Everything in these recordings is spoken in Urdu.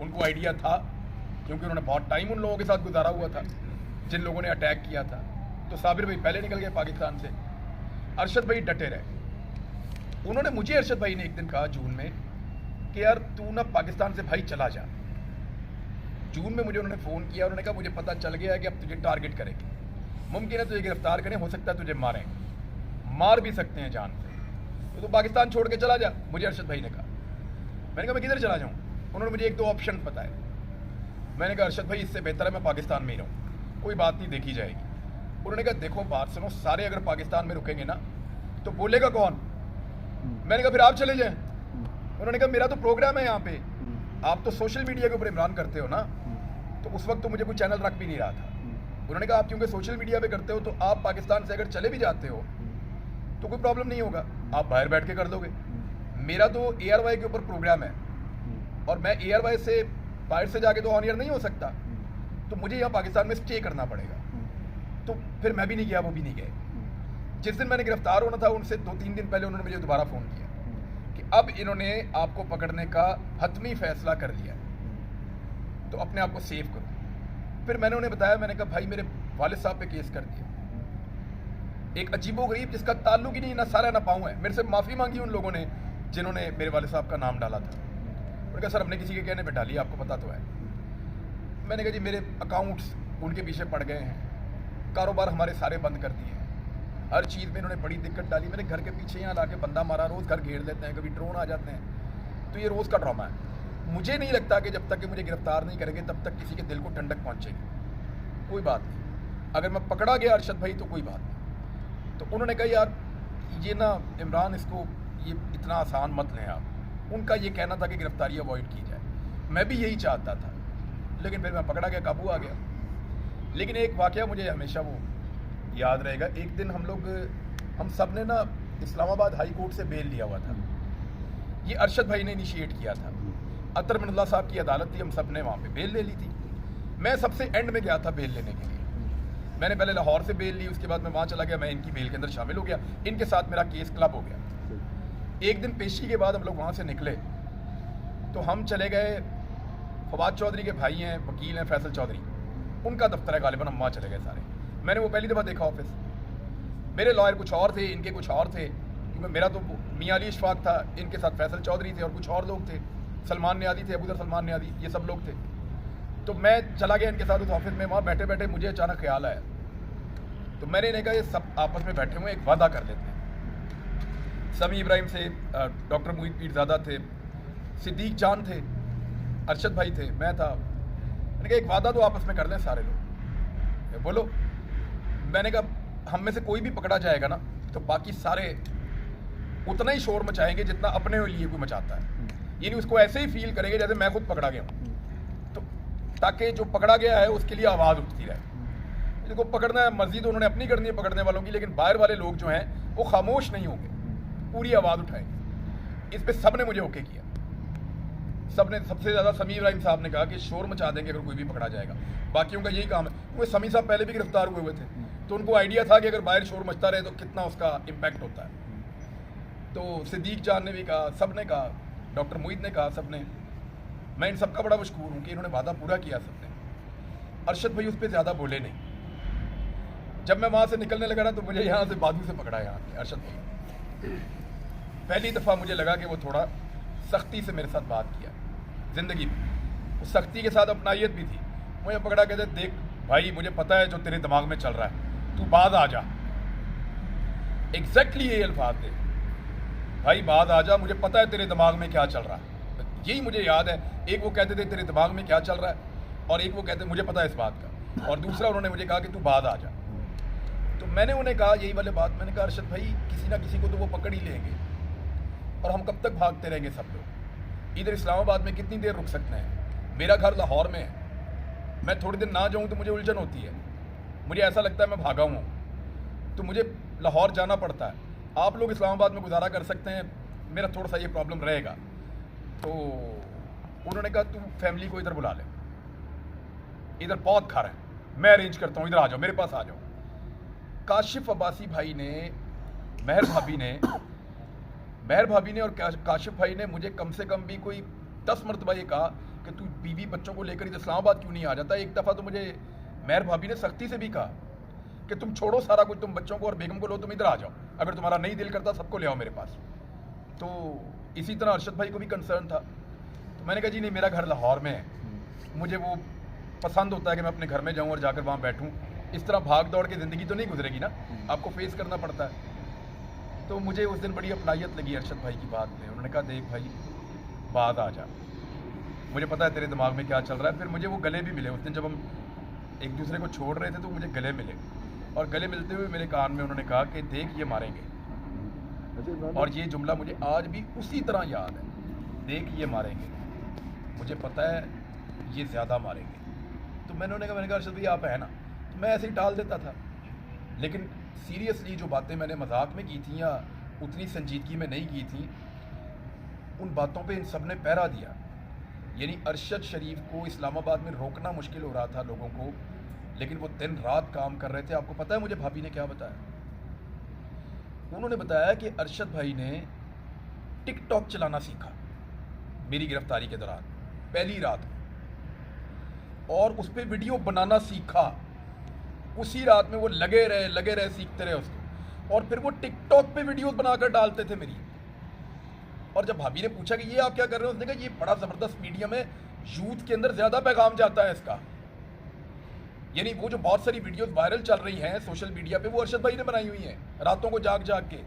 ان کو آئیڈیا تھا کیونکہ انہوں نے بہت ٹائم ان لوگوں کے ساتھ گزارا ہوا تھا جن لوگوں نے اٹیک کیا تھا. تو صابر بھائی پہلے نکل گئے پاکستان سے. ارشد بھائی ڈٹے رہے. انہوں نے مجھے ارشد بھائی نے ایک دن کہا جون میں کہ یار تو نا پاکستان سے بھائی چلا جا. جون میں مجھے انہوں نے فون کیا, انہوں نے کہا مجھے پتہ چل گیا ہے کہ اب تجھے ٹارگٹ کریں گے, ممکن ہے تجھے گرفتار کریں, ہو سکتا ہے تجھے ماریں, مار بھی سکتے ہیں جان سے, تو پاکستان چھوڑ کے چلا جا. مجھے ارشد بھائی نے کہا. میں نے کہا میں کدھر چلا جاؤں؟ انہوں نے مجھے ایک دو آپشن بتائے. میں نے کہا ارشد بھائی اس سے بہتر ہے میں پاکستان میں ہی رہوں, کوئی بات نہیں دیکھی جائے گی. انہوں نے کہا دیکھو بات سنو, سارے اگر پاکستان میں رکیں گے نا تو بولے گا کون؟ میں نے کہا پھر آپ چلے جائیں. انہوں نے کہا میرا تو پروگرام ہے یہاں پہ, آپ تو سوشل میڈیا کے اوپر عمران کرتے ہو نا, تو اس وقت تو مجھے کوئی چینل رکھ بھی نہیں رہا تھا. انہوں نے کہا آپ کیونکہ سوشل میڈیا پہ کرتے ہو تو آپ پاکستان سے اگر چلے بھی جاتے ہو تو کوئی پرابلم نہیں ہوگا, آپ باہر بیٹھ کے کر دو گے. میرا تو اے آر وائی کے اوپر پروگرام ہے اور میں اے آر وائی سے باہر سے جا کے تو آن ایئر نہیں ہو سکتا, تو مجھے یہاں پاکستان میں اسٹے کرنا پڑے گا. تو پھر میں بھی نہیں گیا, وہ بھی نہیں گئے. جس دن میں نے گرفتار ہونا تھا ان سے 2-3 دن پہلے انہوں نے مجھے دوبارہ فون کیا کہ اب انہوں نے آپ کو پکڑنے کا حتمی فیصلہ کر لیا, تو اپنے آپ کو سیو کرو. پھر میں نے انہیں بتایا, میں نے کہا بھائی میرے والد صاحب پہ کیس کر دیا, ایک عجیب و غریب جس کا تعلق ہی نہیں نہ سارا نہ پاؤں ہے. میرے سے معافی مانگی ان لوگوں نے جنہوں نے میرے والد صاحب کا نام ڈالا تھا. انہوں نے کہا سر ہم نے کسی کے کہنے پہ ڈالی, آپ کو پتہ تو ہے. میں نے کہا جی میرے اکاؤنٹس ان کے پیچھے پڑ گئے ہیں, کاروبار ہمارے سارے بند کر دیے ہیں, ہر چیز میں انہوں نے بڑی دقت ڈالی. میں نے گھر کے پیچھے یہاں لا کے بندہ مارا, روز گھر گھیر لیتے ہیں, کبھی ڈرون آ جاتے ہیں, تو یہ روز کا ڈرامہ ہے. مجھے نہیں لگتا کہ جب تک کہ مجھے گرفتار نہیں کریں گے تب تک کسی کے دل کو ٹھنڈک پہنچے گی. کوئی بات نہیں, اگر میں پکڑا گیا ارشد بھائی تو کوئی بات نہیں. تو انہوں نے کہا یار یہ نا عمران اس کو یہ اتنا آسان مت لیں آپ. ان کا یہ کہنا تھا کہ گرفتاری اوائڈ کی جائے, میں بھی یہی چاہتا تھا, لیکن پھر میں پکڑا گیا, قابو آ گیا. لیکن ایک واقعہ مجھے ہمیشہ وہ یاد رہے گا. ایک دن ہم سب نے نا اسلام آباد ہائی کورٹ سے بیل لیا ہوا تھا. یہ ارشد بھائی نے انیشیٹ کیا تھا. اطہر من اللہ صاحب کی عدالت تھی, ہم سب نے وہاں پہ بیل لے لی تھی. میں سب سے اینڈ میں گیا تھا بیل لینے کے لیے. میں نے پہلے لاہور سے بیل لی, اس کے بعد میں وہاں چلا گیا, میں ان کی بیل کے اندر شامل ہو گیا, ان کے ساتھ میرا کیس کلب ہو گیا. ایک دن پیشی کے بعد ہم لوگ وہاں سے نکلے تو ہم چلے گئے, فواد چودھری کے بھائی ہیں, وکیل ہیں فیصل چودھری, ان کا دفتر ہے غالباً, ہم وہاں چلے گئے سارے. میں نے وہ پہلی دفعہ دیکھا آفس. میرے لائر کچھ اور تھے, ان کے کچھ اور تھے, کیونکہ میرا تو میاں علی اشفاق تھا, ان کے ساتھ فیصل چودھری تھے اور کچھ اور لوگ تھے, سلمان نیادی تھے, ابوذر سلمان نیادی, یہ سب لوگ تھے. تو میں چلا گیا ان کے ساتھ اس آفس میں. وہاں بیٹھے بیٹھے مجھے اچانک خیال آیا, تو میں نے انہیں کہا یہ سب آپس میں بیٹھے ہوئے ایک وعدہ کر لیتے ہیں. سمیع ابراہیم سے ڈاکٹر محیط پیرزادہ تھے, صدیق جان تھے, ارشد بھائی تھے, میں تھا. میں نے کہا ایک وعدہ تو آپس میں کر لیں سارے لوگ. بولو. میں نے کہا ہم میں سے کوئی بھی پکڑا جائے گا نا تو باقی سارے اتنا ہی شور مچائیں گے جتنا اپنے لیے کوئی مچاتا ہے, یعنی اس کو ایسے ہی فیل کریں گے جیسے میں خود پکڑا گیا ہوں, تو تاکہ جو پکڑا گیا ہے اس کے لیے آواز اٹھتی رہے. جن کو پکڑنا ہے مرضی تو انہوں نے اپنی کرنی ہے پکڑنے والوں کی, لیکن باہر والے لوگ جو ہیں وہ خاموش نہیں ہوں گے, پوری آواز اٹھائیں گے. اس پہ سب نے مجھے اوکے کیا. سب نے, سب سے زیادہ سمیع ابراہیم صاحب نے کہا کہ شور مچا دیں گے اگر کوئی بھی پکڑا جائے گا. باقیوں کا یہی کام ہے, کیونکہ سمیع صاحب پہلے بھی گرفتار ہوئے تھے, تو ان کو آئیڈیا تھا کہ اگر باہر شور مچتا رہے تو کتنا اس کا امپیکٹ ہوتا ہے. تو صدیق جان نے بھی کہا, سب نے کہا, ڈاکٹر محیط نے کہا, سب نے. میں ان سب کا بڑا مشکور ہوں کہ انہوں نے وعدہ پورا کیا سب نے. ارشد بھائی اس پہ زیادہ بولے نہیں. جب میں وہاں سے نکلنے لگا نا تو مجھے یہاں سے بازو سے پکڑا یہاں کے ارشد بھائی. پہلی دفعہ مجھے لگا کہ وہ تھوڑا سختی سے میرے ساتھ بات کیا زندگی میں. اس سختی کے ساتھ اپنائیت بھی تھی. مجھے پکڑا کہتے دیکھ بھائی مجھے پتہ ہے جو تیرے دماغ میں چل رہا ہے, تو بعد آ جا. ایگزیکٹلی یہی الفاظ تھے, بھائی بعد آ جا, مجھے پتہ ہے تیرے دماغ میں کیا چل رہا ہے. یہی مجھے یاد ہے. ایک وہ کہتے تھے تیرے دماغ میں کیا چل رہا ہے, اور ایک وہ کہتے مجھے پتہ ہے اس بات کا, اور دوسرا انہوں نے مجھے کہا کہ تو بعد آ جا. تو میں نے انہیں کہا یہی والے بات, میں نے کہا ارشد بھائی کسی نہ کسی کو تو وہ پکڑ ہی لیں گے, اور ہم کب تک بھاگتے رہیں گے سب لوگ. ادھر اسلام آباد میں کتنی دیر رک سکتے ہیں, میرا گھر لاہور میں ہے, میں تھوڑے دن نہ جاؤں تو مجھے الجھن ہوتی ہے, مجھے ایسا لگتا ہے میں بھاگا ہوں, تو مجھے لاہور جانا پڑتا ہے. آپ لوگ اسلام آباد میں گزارا کر سکتے ہیں, میرا تھوڑا سا یہ پرابلم رہے گا. تو انہوں نے کہا تو فیملی کو ادھر بلا لے, ادھر بہت گھر ہے, میں ارینج کرتا ہوں, ادھر آ جاؤ, میرے پاس آ جاؤ. کاشف عباسی بھائی نے, مہر بھابی نے اور کاشف بھائی نے مجھے کم سے کم بھی کوئی 10 مرتبہ یہ کہا کہ تو بیوی بچوں کو لے کر اسلام آباد کیوں نہیں آ جاتا. ایک دفعہ تو مجھے مہر بھابھی نے سختی سے بھی کہا کہ تم چھوڑو سارا کچھ, تم بچوں کو اور بیگم کو لو, تم ادھر آ جاؤ, اگر تمہارا نہیں دل کرتا سب کو لے آؤ میرے پاس. تو اسی طرح ارشد بھائی کو بھی کنسرن تھا. تو میں نے کہا جی نہیں, میرا گھر لاہور میں ہے, مجھے وہ پسند ہوتا ہے کہ میں اپنے گھر میں جاؤں اور جا کر وہاں بیٹھوں. اس طرح بھاگ دوڑ کے زندگی تو نہیں گزرے گی نا, آپ کو فیس کرنا پڑتا ہے. تو مجھے اس دن بڑی اپنائیت لگی ارشد بھائی کی بات میں. انہوں نے کہا دیکھ بھائی بعد آ جا, مجھے پتا ہے تیرے دماغ میں کیا چل رہا ہے. پھر مجھے وہ گلے بھی ملے اس دن, جب ہم ایک دوسرے کو چھوڑ رہے تھے تو مجھے گلے ملے, اور گلے ملتے ہوئے میرے کان میں انہوں نے کہا کہ دیکھ یہ ماریں گے. اور یہ جملہ مجھے آج بھی اسی طرح یاد ہے, دیکھ یہ ماریں گے, مجھے پتا ہے یہ زیادہ ماریں گے. تو میں نے کہا ارشد بھائی آپ ہے نا, تو میں ایسے ہی ٹال دیتا تھا. لیکن سیریسلی جو باتیں میں نے مذاق میں کی تھیں یا اتنی سنجیدگی میں نہیں کی تھیں, ان باتوں پہ ان سب نے پہرا دیا. یعنی ارشد شریف کو اسلام آباد میں روکنا مشکل ہو رہا تھا لوگوں کو, لیکن وہ دن رات کام کر رہے تھے. آپ کو پتہ ہے مجھے بھابھی نے کیا بتایا؟ انہوں نے بتایا کہ ارشد بھائی نے ٹک ٹاک چلانا سیکھا میری گرفتاری کے دوران پہلی رات میں, اور اس پہ ویڈیو بنانا سیکھا. اسی رات میں وہ لگے رہے سیکھتے رہے اس کو, اور پھر وہ ٹک ٹاک پہ ویڈیوز بنا کر ڈالتے تھے میری. اور جب بھابھی نے پوچھا کہ یہ آپ کیا کر رہے ہیں, اس نے کہا یہ بڑا زبردست میڈیم ہے, یوتھ کے اندر زیادہ پیغام جاتا ہے اس کا. یعنی وہ جو بہت ساری ویڈیوز وائرل چل رہی ہیں سوشل میڈیا پہ, وہ ارشد بھائی نے بنائی ہوئی ہیں راتوں کو جاگ جاگ کے.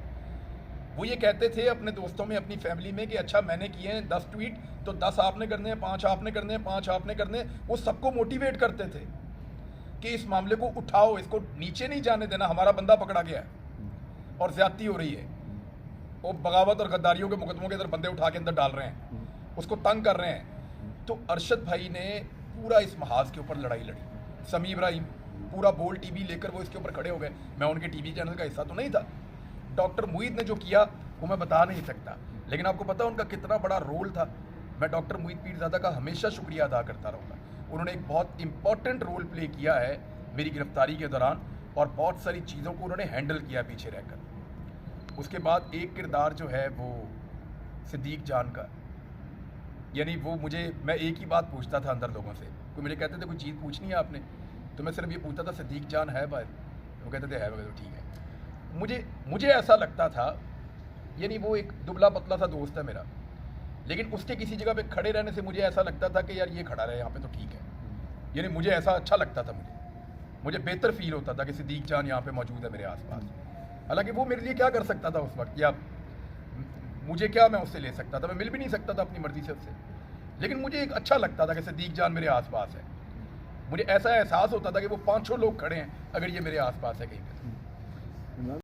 وہ یہ کہتے تھے اپنے دوستوں میں, اپنی فیملی میں, کہ اچھا میں نے کیے ہیں 10 ٹویٹ تو 10 آپ نے کرنے ہیں, 5 آپ نے کرنے ہیں, 5 آپ نے کرنے ہیں. وہ سب کو موٹیویٹ کرتے تھے کہ اس معاملے کو اٹھاؤ, اس کو نیچے نہیں جانے دینا, ہمارا بندہ پکڑا گیا ہے اور زیادتی ہو رہی ہے. وہ بغاوت اور غداریوں کے مقدموں کے اندر بندے اٹھا کے اندر ڈال رہے ہیں, اس کو تنگ کر رہے ہیں. تو ارشد بھائی نے پورا اس محاذ کے اوپر لڑائی لڑی. سمیع ابراہیم پورا بول ٹی وی لے کر وہ اس کے اوپر کھڑے ہو گئے. میں ان کے ٹی وی چینل کا حصہ تو نہیں تھا. ڈاکٹر معید نے جو کیا وہ میں بتا نہیں سکتا, لیکن آپ کو پتا ان کا کتنا بڑا رول تھا. میں ڈاکٹر معید پیرزادہ کا ہمیشہ شکریہ ادا کرتا رہوں گا. انہوں نے ایک بہت امپورٹنٹ رول پلے کیا ہے میری گرفتاری کے دوران, اور بہت ساری چیزوں کو انہوں نے ہینڈل کیا پیچھے رہ کر. اس کے بعد ایک کردار جو ہے وہ صدیق جان کا, یعنی وہ مجھے, میں ایک ہی بات پوچھتا تھا اندر لوگوں سے, کوئی مجھے کہتے تھے کوئی چیز پوچھنی ہے آپ نے, تو میں صرف یہ پوچھتا تھا صدیق جان ہے باہر, وہ کہتے تھے ہے وغیرہ, ٹھیک ہے. مجھے ایسا لگتا تھا, یعنی وہ ایک دبلا پتلا سا دوست ہے میرا, لیکن اس کے کسی جگہ پہ کھڑے رہنے سے مجھے ایسا لگتا تھا کہ یار یہ کھڑا رہے یہاں پہ تو ٹھیک ہے. یعنی مجھے ایسا اچھا لگتا تھا, مجھے بہتر فیل ہوتا تھا کہ صدیق جان یہاں پہ موجود ہے میرے آس پاس. حالانکہ وہ میرے لیے کیا کر سکتا تھا اس وقت, یا مجھے کیا میں اس سے لے سکتا تھا, میں مل بھی نہیں سکتا تھا اپنی مرضی سے اس سے, لیکن مجھے ایک اچھا لگتا تھا کہ صدیق جان میرے آس پاس ہے. مجھے ایسا احساس ہوتا تھا کہ وہ 500 لوگ کھڑے ہیں اگر یہ میرے آس پاس ہے کہیں پہ.